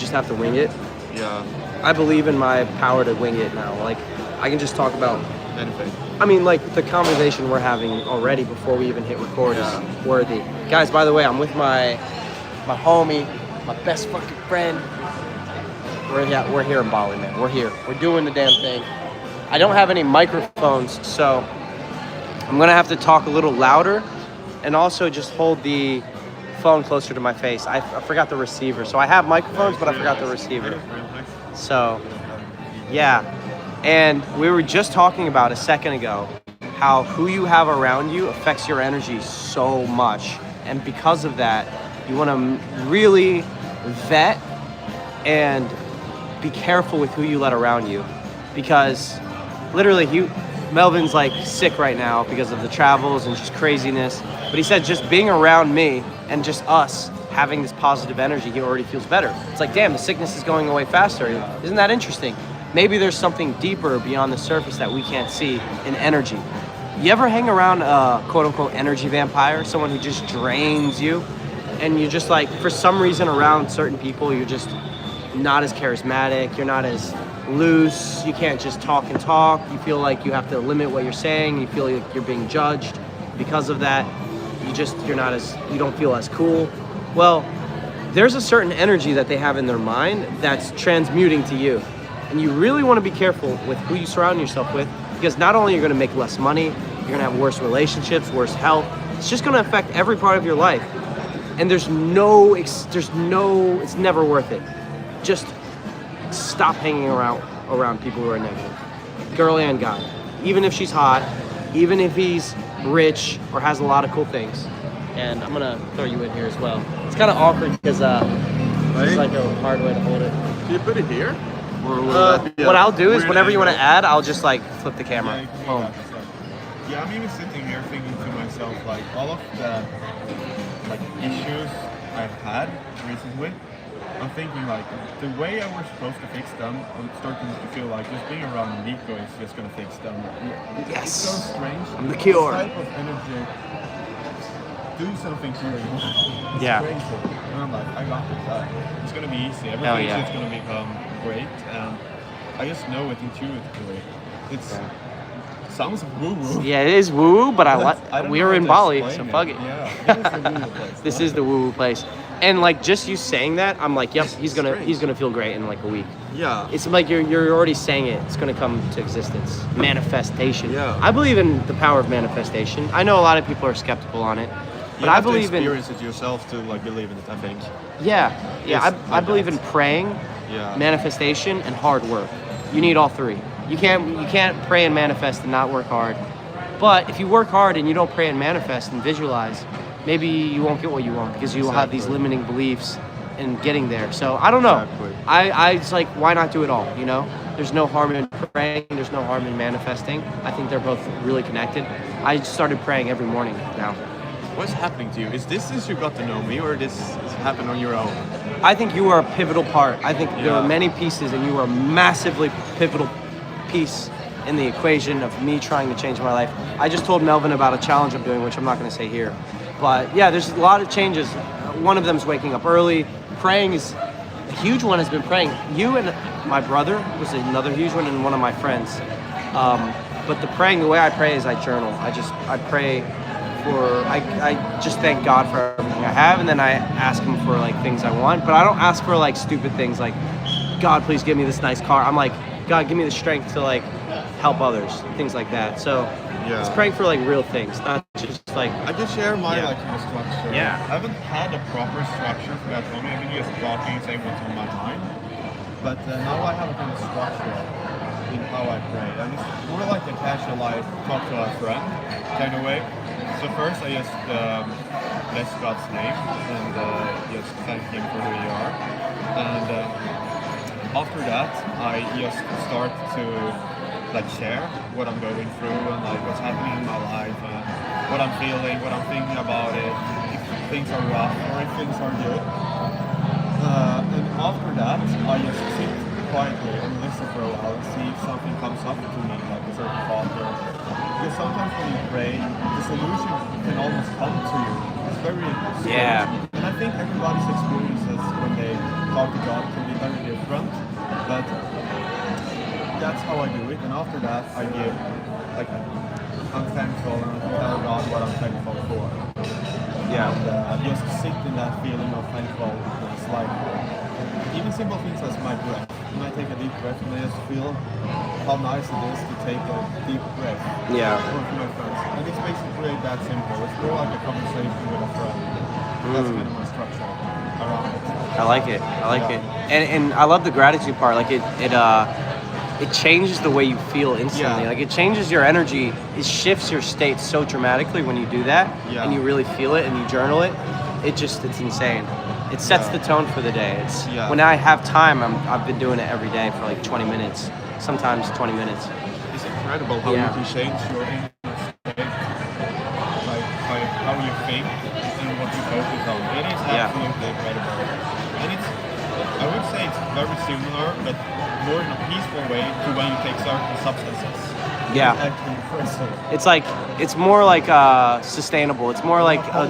just have to wing it. Yeah. I believe in my power to wing it now. Like, I can just talk about Anything. I mean, like, the conversation we're having already before we even hit record is worthy. Guys, by the way, I'm with my homie, my best fucking friend. We're here in Bali, man. We're here. We're doing the damn thing. I don't have any microphones, so I'm gonna have to talk a little louder and also just hold the phone closer to my face. I forgot the receiver. So I have microphones, but I forgot the receiver. So, yeah. And we were just talking about a second ago how who you have around you affects your energy so much. And because of that, you want to really vet and be careful with who you let around you. Because literally, Melvin's like sick right now because of the travels and just craziness. But he said just being around me and just us having this positive energy, he already feels better. It's like, damn, the sickness is going away faster. Isn't that interesting? Maybe there's something deeper beyond the surface that we can't see in energy. You ever hang around a quote-unquote energy vampire, someone who just drains you, and you're just like, for some reason around certain people, you're just not as charismatic, you're not as loose, you can't just talk and talk, you feel like you have to limit what you're saying, you feel like you're being judged. Because of that, you don't feel as cool. Well, there's a certain energy that they have in their mind that's transmuting to you. And you really want to be careful with who you surround yourself with, because not only you're going to make less money, you're going to have worse relationships, worse health. It's just going to affect every part of your life. And it's never worth it. Just stop hanging around people who are negative. Girl and guy. Even if she's hot, even if he's rich or has a lot of cool things. And I'm going to throw you in here as well. It's kind of awkward because it's like a hard way to hold it. Can you put it here? What I'll do is whenever you want to add, I'll just like flip the camera. Yeah, I'm even sitting here thinking to myself, like, all of the like issues I've had recently, I'm thinking like the way I was supposed to fix them, I'm starting to feel like just being around Nico is just gonna fix them. Yes. It's so strange. I'm the cure. This type of energy do something to you. It's crazy. And I'm like, I got this. It's gonna be easy. Everything's just gonna become great, and I just know it intuitively. It sounds woo-woo. Yeah, it is woo-woo, but we're in Bali, so fuck it. Yeah, this is the woo-woo place. And like just you saying that, I'm like, yep, he's gonna feel great in like a week. Yeah. It's like you're already saying it. It's gonna come to existence. Manifestation. Yeah. I believe in the power of manifestation. I know a lot of people are skeptical on it, but I believe in. You have to experience it yourself to like believe in it, I think. Yeah. I believe in praying, manifestation, and hard work. You need all three. You can't pray and manifest and not work hard. But if you work hard and you don't pray and manifest and visualize, maybe you won't get what you want because you will have these limiting beliefs in getting there. So I don't know. Exactly. I just like, why not do it all? You know, there's no harm in praying. There's no harm in manifesting. I think they're both really connected. I started praying every morning now. What's happening to you? Is this since you got to know me, or this happened on your own? I think you are a pivotal part. I think there are many pieces, and you are a massively pivotal piece in the equation of me trying to change my life. I just told Melvin about a challenge I'm doing, which I'm not going to say here. But yeah, there's a lot of changes. One of them is waking up early. Praying is a huge one. Has been praying. You and my brother was another huge one, and one of my friends. But the praying, the way I pray is I journal. I pray for, I just thank God for everything I have, and then I ask him for like things I want. But I don't ask for like stupid things like, God, please give me this nice car. I'm like, God, give me the strength to like help others, things like that. So it's praying for like real things, not just like. I can share my like kind of structure. Yeah. I haven't had a proper structure for that long. I've been just talking, saying what's on my mind. But now I have a kind of structure in how I pray. And it's more like a casual life, talk to a friend kind of way. So first I just bless God's name and just thank him for who you are. And after that I just start to like share what I'm going through and like what's happening in my life and what I'm feeling, what I'm thinking about it, if things are rough or if things are good. And after that I just sit quietly and listen for a while and see if something comes up to me, like a certain thought. Because sometimes when you pray, the solution can almost come to you. It's very strange. And I think everybody's experiences when they talk to God can be different, but that's how I do it. And after that, I give, like, I'm thankful and I tell God what I'm thankful for. Yeah. And just sit in that feeling of thankfulness, like even simple things as my breath. When I take a deep breath, and I just feel how nice it is to take a deep breath. Yeah. With my friends. And it's basically that simple. It's more like a conversation with a friend. That's kind of my structure around it. I like it. I like it. And I love the gratitude part. Like it changes the way you feel instantly. Yeah. Like it changes your energy. It shifts your state so dramatically when you do that, and you really feel it and you journal it. It's insane. It sets the tone for the day. It's when I have time. I've been doing it every day for like 20 minutes, sometimes 20 minutes. It's incredible how you can change your inner state, like how you think and what you focus on. It is absolutely incredible, and I would say it's very similar, but more in a peaceful way to when you take certain substances. Yeah. It's more like sustainable. It's more like a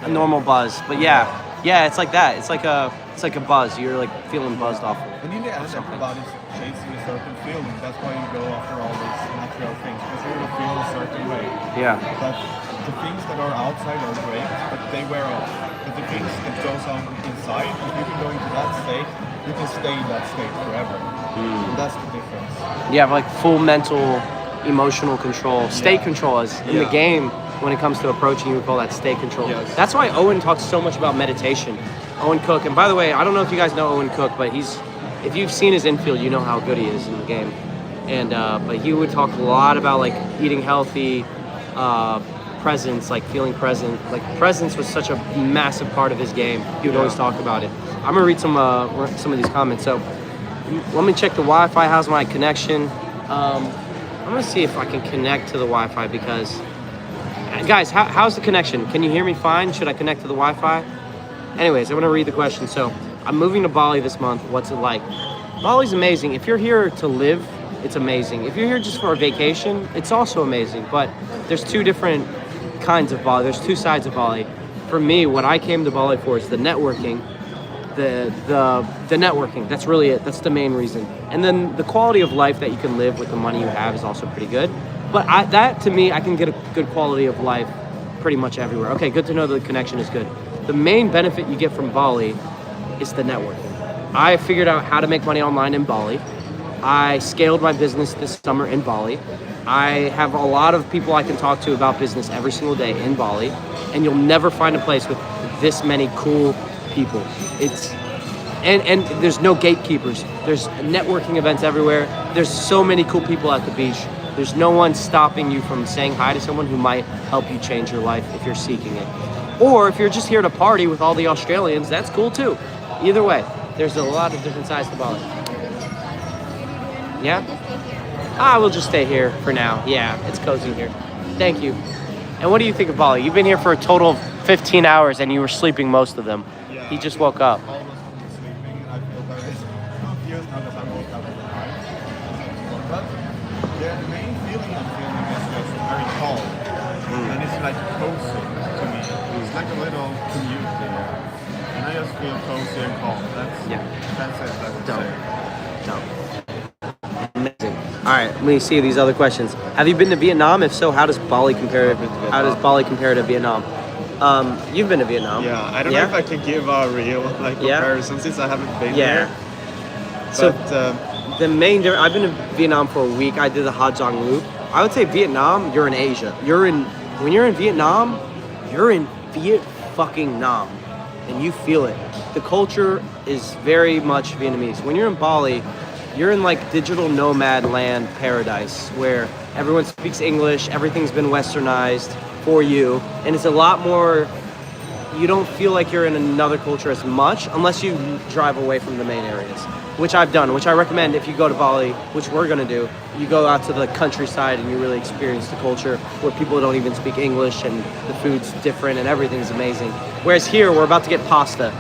normal buzz. But yeah, it's like that. It's like a buzz. You're like feeling buzzed off. And in the end, everybody's chasing a certain feeling. That's why you go after all these natural things, because you want to feel a certain way. Yeah. But the things that are outside are great, but they wear off. But the things that goes on inside, if you can go into that state, you can stay in that state forever. And that's the difference. You have like full mental, emotional control, state control is in the game. When it comes to approaching, we call that state control. Yes. That's why Owen talks so much about meditation. Owen Cook, and by the way, I don't know if you guys know Owen Cook, but if you've seen his infield, you know how good he is in the game. And but he would talk a lot about like eating healthy, presence, like feeling present. Like presence was such a massive part of his game. He would always talk about it. I'm gonna read some of these comments. So let me check the Wi-Fi. How's my connection? I'm gonna see if I can connect to the Wi-Fi because, guys, how's the connection? Can you hear me fine? Should I connect to the Wi-Fi? Anyways, I'm gonna read the question. So I'm moving to Bali this month. What's it like? Bali's amazing. If you're here to live, it's amazing. If you're here just for a vacation, it's also amazing. But there's two different kinds of Bali. There's two sides of Bali. For me, what I came to Bali for is the networking. The networking, that's really it. That's the main reason. And then the quality of life that you can live with the money you have is also pretty good. But that to me, I can get a good quality of life pretty much everywhere. Okay, good to know the connection is good. The main benefit you get from Bali is the networking. I figured out how to make money online in Bali. I scaled my business this summer in Bali. I have a lot of people I can talk to about business every single day in Bali. And you'll never find a place with this many cool people. And there's no gatekeepers. There's networking events everywhere. There's so many cool people at the beach. There's no one stopping you from saying hi to someone who might help you change your life if you're seeking it. Or if you're just here to party with all the Australians, that's cool too. Either way, there's a lot of different sides to Bali. Yeah? We'll just stay here for now. Yeah, it's cozy here. Thank you. And what do you think of Bali? You've been here for a total of 15 hours and you were sleeping most of them. Yeah, He just woke up. Almost sleeping, and I feel very confused now because I woke up at the night. But the main feeling I'm feeling is just very calm. And it's like cozy to me. It's like a little community here. And I just feel cozy and calm. That's it, I would say. Amazing. All right, let me see these other questions. Have you been to Vietnam? If so, how does Bali compare to Vietnam? You've been to Vietnam. Yeah, I don't know if I can give a real comparison since I haven't been there. So the main difference, I've been to Vietnam for a week. I did the Ha Giang Loop. I would say Vietnam, you're in Asia. When you're in Vietnam, you're in Viet fucking Nam, and you feel it. The culture is very much Vietnamese. When you're in Bali, you're in like digital nomad land paradise where everyone speaks English, everything's been westernized for you, and it's a lot more, you don't feel like you're in another culture as much unless you drive away from the main areas, which I've done, which I recommend if you go to Bali, which we're gonna do. You go out to the countryside and you really experience the culture where people don't even speak English and the food's different and everything's amazing. Whereas here, we're about to get pasta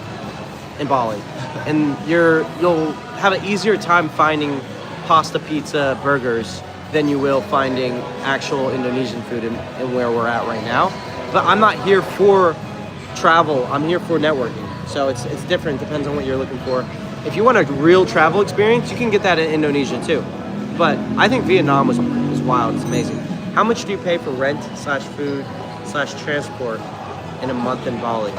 in Bali, and you'll have an easier time finding pasta, pizza, burgers than you will finding actual Indonesian food in where we're at right now. But I'm not here for travel, I'm here for networking. So it's different, depends on what you're looking for. If you want a real travel experience, you can get that in Indonesia too. But I think Vietnam was wild. It's amazing. How much do you pay for rent / food / transport in a month in Bali?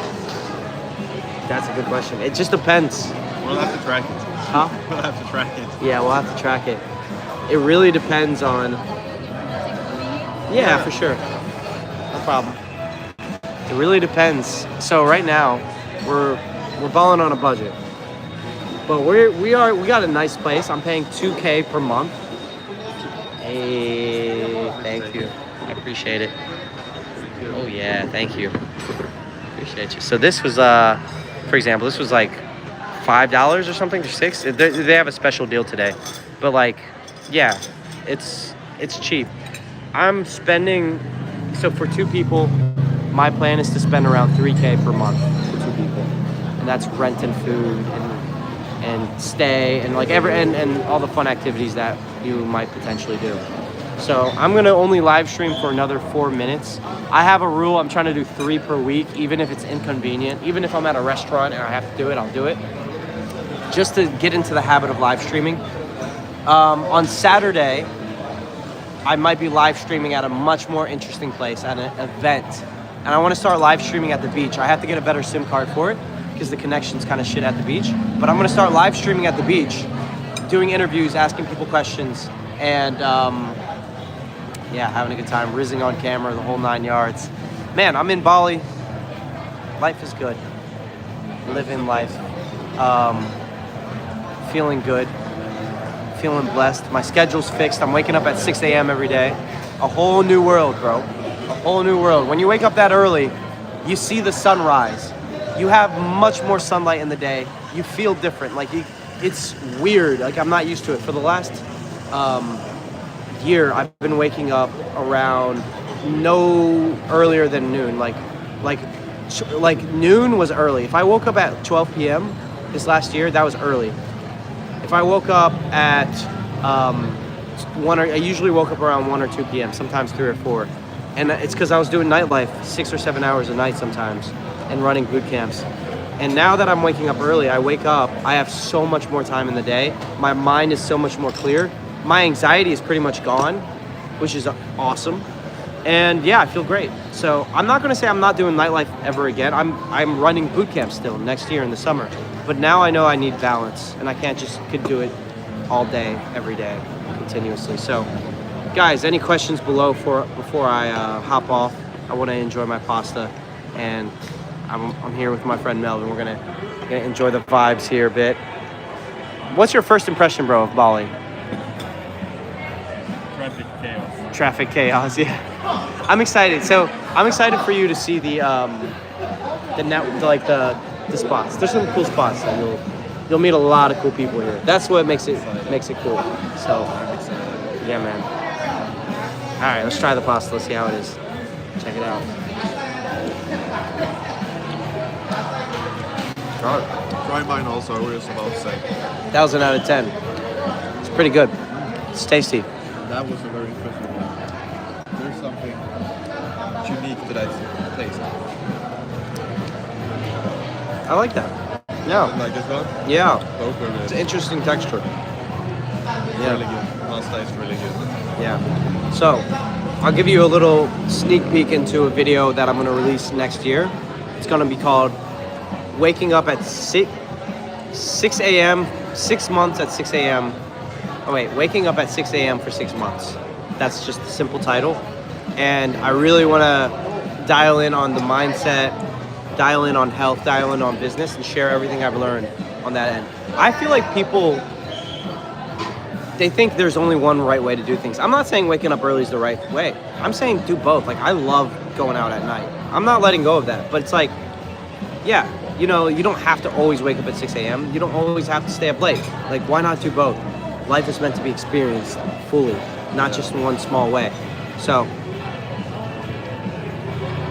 That's a good question. It just depends. We'll have to track it. Huh? We'll have to track it. Yeah, we'll have to track it. It really depends on... Yeah, for sure. No problem. It really depends. So right now, we're balling on a budget. But we got a nice place. I'm paying $2K per month. Hey, thank you. I appreciate it. Oh yeah, thank you. Appreciate you. So this was for example, this was like $5 or something, or $6. They have a special deal today. But like, yeah, it's cheap. I'm spending, so for 2 people, my plan is to spend around $3K per month for 2 people. And that's rent and food and stay and like and all the fun activities that you might potentially do. So I'm gonna only live stream for another 4 minutes. I have a rule, I'm trying to do 3 per week, even if it's inconvenient. Even if I'm at a restaurant and I have to do it, I'll do it. Just to get into the habit of live streaming. On Saturday, I might be live streaming at a much more interesting place, at an event. And I wanna start live streaming at the beach. I have to get a better SIM card for it because the connection's kind of shit at the beach. But I'm gonna start live streaming at the beach, doing interviews, asking people questions, and yeah, having a good time, rizzing on camera, the whole 9 yards. Man, I'm in Bali. Life is good. Living life. Feeling good. Feeling blessed. My schedule's fixed. I'm waking up at 6 a.m. every day. A whole new world, bro. A whole new world. When you wake up that early, you see the sunrise. You have much more sunlight in the day. You feel different. Like, it's weird. Like, I'm not used to it. For the last year, I've been waking up around no earlier than noon. Like noon was early. If I woke up at 12 p.m. this last year, that was early. If I woke up at I usually woke up around 1 or 2 p.m., sometimes 3 or 4. And it's because I was doing nightlife 6 or 7 hours a night sometimes and running boot camps. And now that I'm waking up early, I wake up, I have so much more time in the day. My mind is so much more clear. My anxiety is pretty much gone, which is awesome. And yeah, I feel great. So I'm not gonna say I'm not doing nightlife ever again. I'm running boot camp still next year in the summer. But now I know I need balance and I can't just could do it all day, every day, continuously. So guys, any questions below before I hop off? I wanna enjoy my pasta and I'm here with my friend Melvin. We're gonna enjoy the vibes here a bit. What's your first impression, bro, of Bali? Traffic chaos, yeah. I'm excited. So I'm excited for you to see the spots. There's some cool spots, and you'll meet a lot of cool people here. That's what makes it cool. So yeah, man. All right, let's try the pasta. Let's see how it is. Check it out. Try mine also. I was about to say. 1,000 out of 10. It's pretty good. It's tasty. That was a very interesting one. There's something unique to that taste. I like that. Yeah. Like this one? Yeah. Both are good. It's an interesting texture. Yeah. Really good. Pasta is really good. Yeah. So, I'll give you a little sneak peek into a video that I'm going to release next year. It's going to be called Waking Up at 6 a.m., 6 months at 6 a.m. Oh wait, Waking Up at 6 a.m. for 6 months. That's just the simple title. And I really want to dial in on the mindset, dial in on health, dial in on business, and share everything I've learned on that end. I feel like people, they think there's only one right way to do things. I'm not saying waking up early is the right way. I'm saying do both. Like, I love going out at night. I'm not letting go of that. But it's like, yeah, you know, you don't have to always wake up at 6 a.m. You don't always have to stay up late. Like, why not do both? Life is meant to be experienced fully, not just in one small way. So,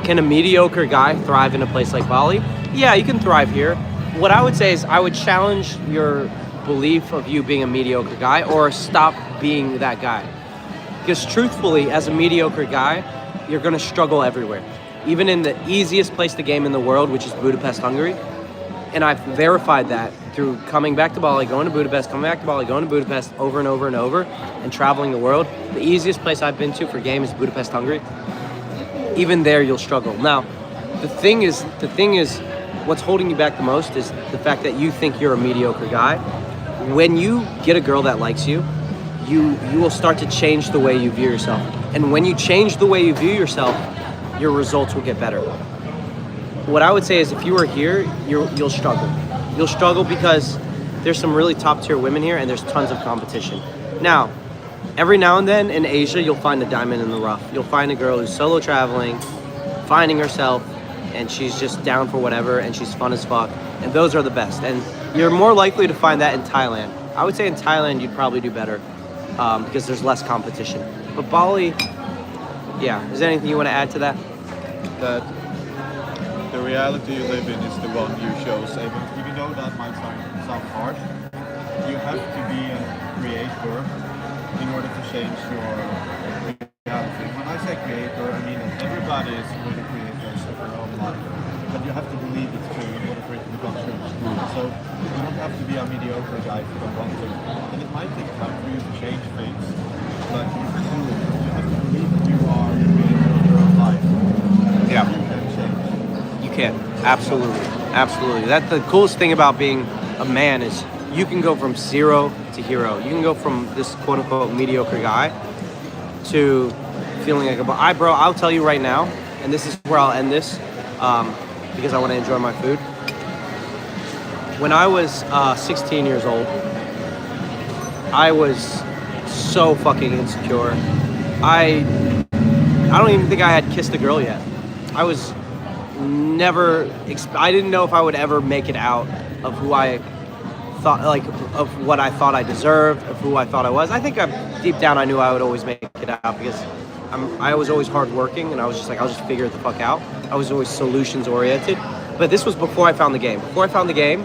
can a mediocre guy thrive in a place like Bali? Yeah, you can thrive here. What I would say is I would challenge your belief of you being a mediocre guy, or stop being that guy. Because truthfully, as a mediocre guy, you're gonna struggle everywhere. Even in the easiest place to game in the world, which is Budapest, Hungary, And I've verified that through coming back to Bali, going to Budapest, coming back to Bali, going to Budapest over and over and over, and traveling the world. The easiest place I've been to for game is Budapest, Hungary. Even there, you'll struggle. Now, the thing is, what's holding you back the most is the fact that you think you're a mediocre guy. When you get a girl that likes you, you will start to change the way you view yourself. And when you change the way you view yourself, your results will get better. What I would say is if you are here, you'll struggle. You'll struggle because there's some really top tier women here and there's tons of competition. Now, every now and then in Asia, you'll find a diamond in the rough. You'll find a girl who's solo traveling, finding herself, and she's just down for whatever, and she's fun as fuck. And those are the best. And you're more likely to find that in Thailand. I would say in Thailand, you'd probably do better because there's less competition. But Bali, yeah. Is there anything you want to add to that? That the reality you live in is the one you chose. Even though that might sound harsh, you have to be a creator in order to change your reality. When I say creator, I mean that everybody is really creators of their own life. But you have to believe it's true in order for it to become true. So you don't have to be a mediocre guy if you don't want to. And it might take time for you to change things, but you can do it. You have to believe that you are the creator of your own life. Yeah. You can change. You can. Absolutely. Absolutely. That's the coolest thing about being a man is you can go from zero to hero. You can go from this quote unquote mediocre guy to feeling like bro, I'll tell you right now, and this is where I'll end this because I want to enjoy my food. When I was 16 years old, I was so fucking insecure. I don't even think I had kissed a girl yet. I was I didn't know if I would ever make it out of who I thought, like, of what I thought I deserved, of who I thought I was. I think deep down I knew I would always make it out because I was always hardworking and I was just like, I'll just figure it the fuck out. I was always solutions oriented. But this was before I found the game. Before I found the game,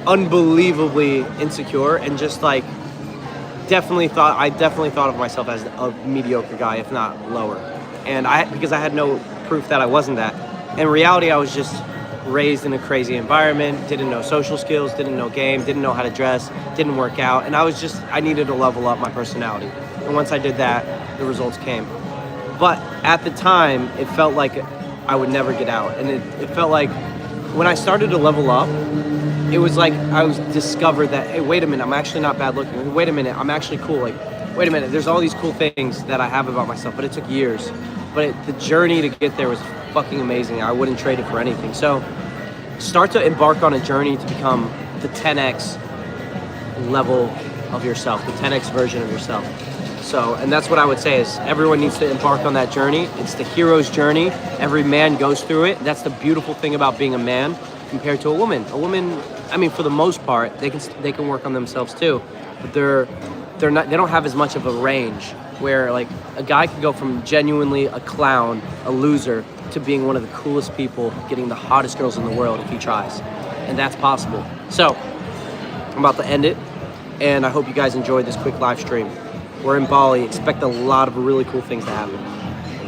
unbelievably insecure and just like I definitely thought of myself as a mediocre guy, if not lower. And because I had no proof that I wasn't that. In reality, I was just raised in a crazy environment, didn't know social skills, didn't know game, didn't know how to dress, didn't work out, and I needed to level up my personality. And once I did that, the results came. But at the time, it felt like I would never get out. And it felt like when I started to level up, it was like I was discovered that, hey, wait a minute, I'm actually not bad looking. Wait a minute, I'm actually cool. Like, wait a minute, there's all these cool things that I have about myself, but it took years. But the journey to get there was fucking amazing. I wouldn't trade it for anything. So start to embark on a journey to become the 10x level of yourself, the 10x version of yourself. So, and that's what I would say is everyone needs to embark on that journey. It's the hero's journey. Every man goes through it. That's the beautiful thing about being a man compared to a woman. A woman, I mean, for the most part, they can work on themselves too, but they don't have as much of a range where like a guy can go from genuinely a clown, a loser, to being one of the coolest people, getting the hottest girls in the world if he tries. And that's possible. So, I'm about to end it, and I hope you guys enjoyed this quick live stream. We're in Bali. Expect a lot of really cool things to happen.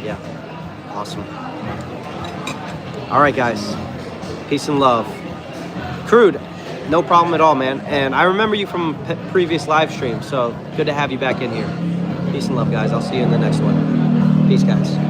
Yeah, awesome. All right, guys. Peace and love. Crude, no problem at all, man. And I remember you from previous live streams, so good to have you back in here. Peace and love, guys. I'll see you in the next one. Peace, guys.